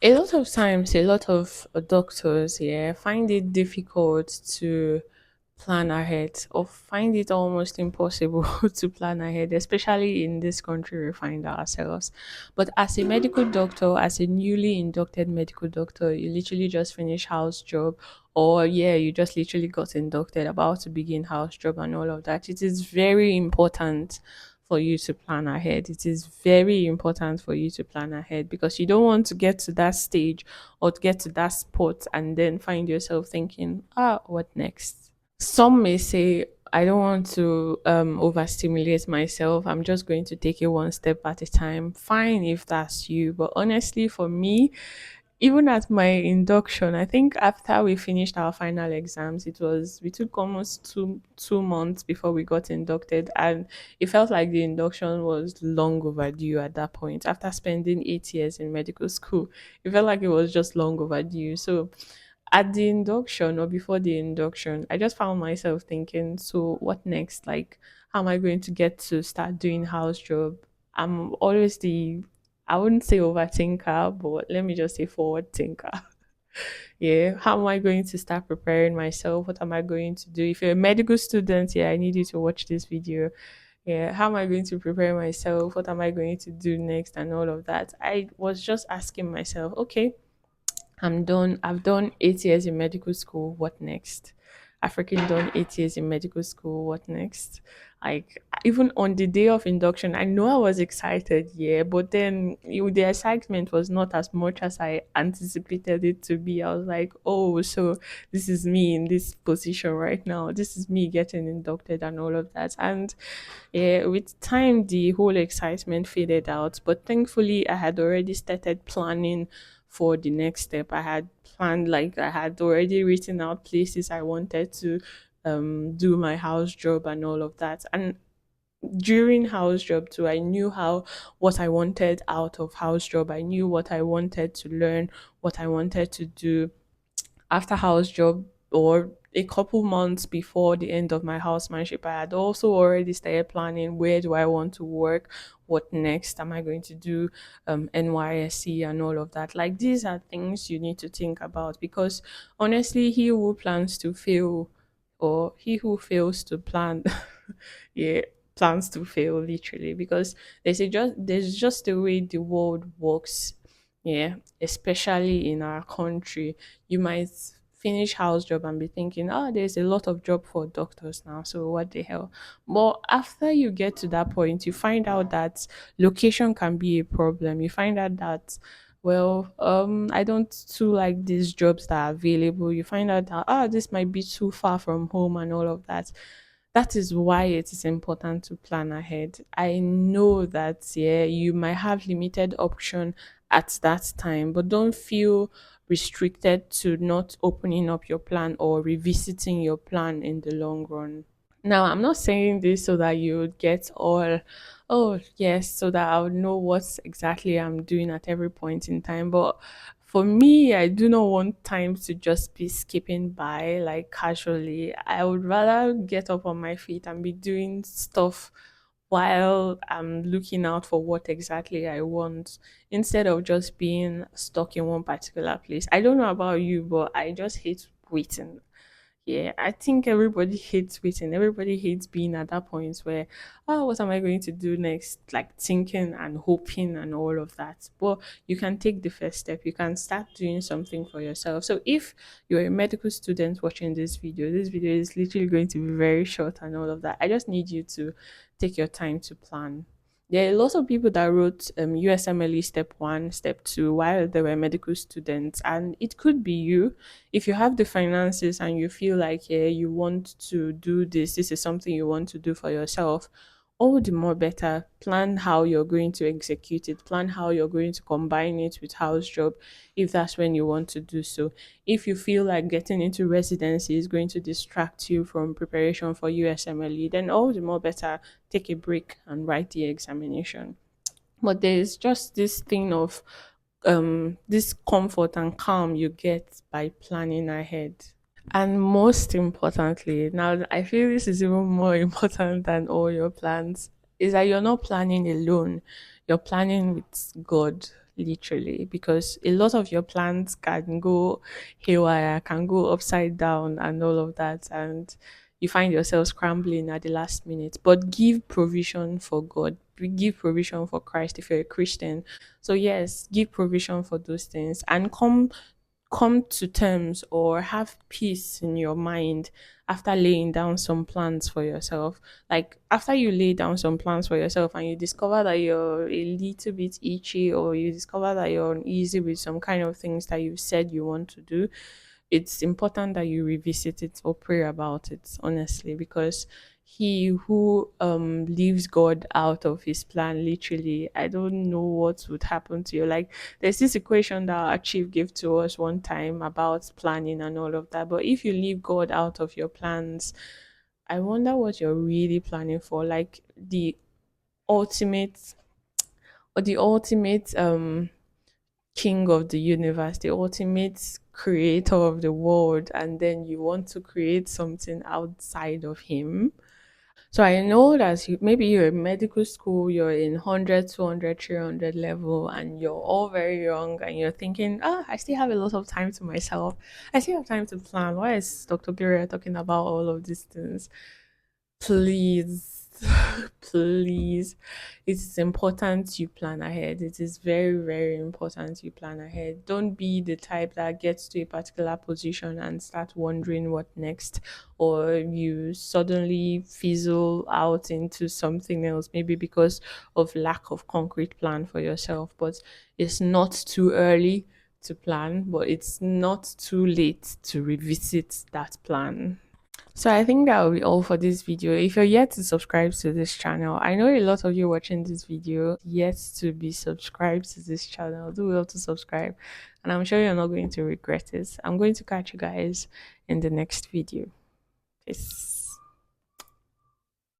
A lot of times, a lot of doctors, yeah, find it difficult to plan ahead or find it almost impossible to plan ahead, especially in this country we find ourselves. But as a medical doctor, as a newly inducted medical doctor, you literally just finish house job, or yeah, you just literally got inducted, about to begin house job and all of that. It is very important for you to plan ahead. It is very important for you to plan ahead because you don't want to get to that stage or to get to that spot and then find yourself thinking, what next? Some may say, I don't want to overstimulate myself. I'm just going to take it one step at a time. Fine if that's you. But honestly, for me, even at my induction, I think after we finished our final exams, we took almost two months before we got inducted, and it felt like the induction was long overdue at that point. After spending 8 years in medical school, it felt like it was just long overdue. So at the induction or before the induction, I just found myself thinking, so what next? Like, how am I going to get to start doing house job? I'm always I wouldn't say overthinker, but let me just say forward thinker. Yeah. How am I going to start preparing myself? What am I going to do? If you're a medical student, yeah, I need you to watch this video. Yeah. How am I going to prepare myself? What am I going to do next? And all of that. I was just asking myself, okay, I'm done. I've done 8 years in medical school. What next? I've freaking done 8 years in medical school. What next? Like, even on the day of induction, I know I was excited, yeah, but then the excitement was not as much as I anticipated it to be. I was like, oh, so this is me in this position right now. This is me getting inducted and all of that. And yeah, with time, the whole excitement faded out. But thankfully, I had already started planning for the next step. I had planned, like, I had already written out places I wanted to do my house job and all of that. And during house job too, I knew how what I wanted out of house job. I knew what I wanted to learn, what I wanted to do after house job, or a couple months before the end of my housemanship. I had also already started planning, where do I want to work, what next am I going to do, NYSC and all of that. Like, these are things you need to think about, because honestly, he who plans to fail, or he who fails to plan, yeah, plans to fail literally, because there's just the way the world works. Yeah, especially in our country, you might finish house job and be thinking, oh, there's a lot of job for doctors now, so what the hell. But after you get to that point, you find out that location can be a problem. You find out that, well, I don't too like these jobs that are available. You find out that, this might be too far from home and all of that. That is why it is important to plan ahead. I know that, yeah, you might have limited option at that time, but don't feel restricted to not opening up your plan or revisiting your plan in the long run. Now, I'm not saying this so that you would get all, oh, yes, so that I would know what exactly I'm doing at every point in time. But for me, I do not want time to just be skipping by like casually. I would rather get up on my feet and be doing stuff while I'm looking out for what exactly I want, instead of just being stuck in one particular place. I don't know about you, but I just hate waiting. Yeah, I think everybody hates waiting. Everybody hates being at that point where, oh, what am I going to do next? Like thinking and hoping and all of that. But you can take the first step. You can start doing something for yourself. So if you're a medical student watching this video is literally going to be very short and all of that. I just need you to take your time to plan. There are lots of people that wrote USMLE step one, step two while they were medical students, and it could be you. If you have the finances and you feel like, yeah, you want to do this is something you want to do for yourself, all the more better. Plan how you're going to execute it, plan how you're going to combine it with house job, if that's when you want to do so. If you feel like getting into residency is going to distract you from preparation for USMLE, then all the more better, take a break and write the examination. But there's just this thing of this comfort and calm you get by planning ahead. And most importantly, now I feel this is even more important than all your plans, is that you're not planning alone. You're planning with God. literally, because a lot of your plans can go haywire, can go upside down, and all of that. And you find yourself scrambling at the last minute. But give provision for God, give provision for Christ if you're a Christian. So, yes, give provision for those things and come to terms or have peace in your mind after laying down some plans for yourself. Like after you lay down some plans for yourself and you discover that you're a little bit itchy, or you discover that you're uneasy with some kind of things that you said you want to do, it's important that you revisit it or pray about it, honestly, because he who leaves God out of his plan, literally, I don't know what would happen to you. Like there's this equation that our chief gave to us one time about planning and all of that. But if you leave God out of your plans, I wonder what you're really planning for. Like ultimate the ultimate king of the universe, the ultimate creator of the world, and then you want to create something outside of him. So I know that maybe you're in medical school, you're in 100, 200, 300 level, and you're all very young, and you're thinking, I still have a lot of time to myself. I still have time to plan. Why is Dr. Gloria talking about all of these things? Please, please, it is important you plan ahead. It is very, very important you plan ahead. Don't be the type that gets to a particular position and start wondering what next, or you suddenly fizzle out into something else, maybe because of lack of concrete plan for yourself. But it's not too early to plan, but it's not too late to revisit that plan. So I think that will be all for this video. If you're yet to subscribe to this channel, I know a lot of you watching this video yet to be subscribed to this channel. Do well to subscribe, and I'm sure you're not going to regret it. I'm going to catch you guys in the next video. Peace.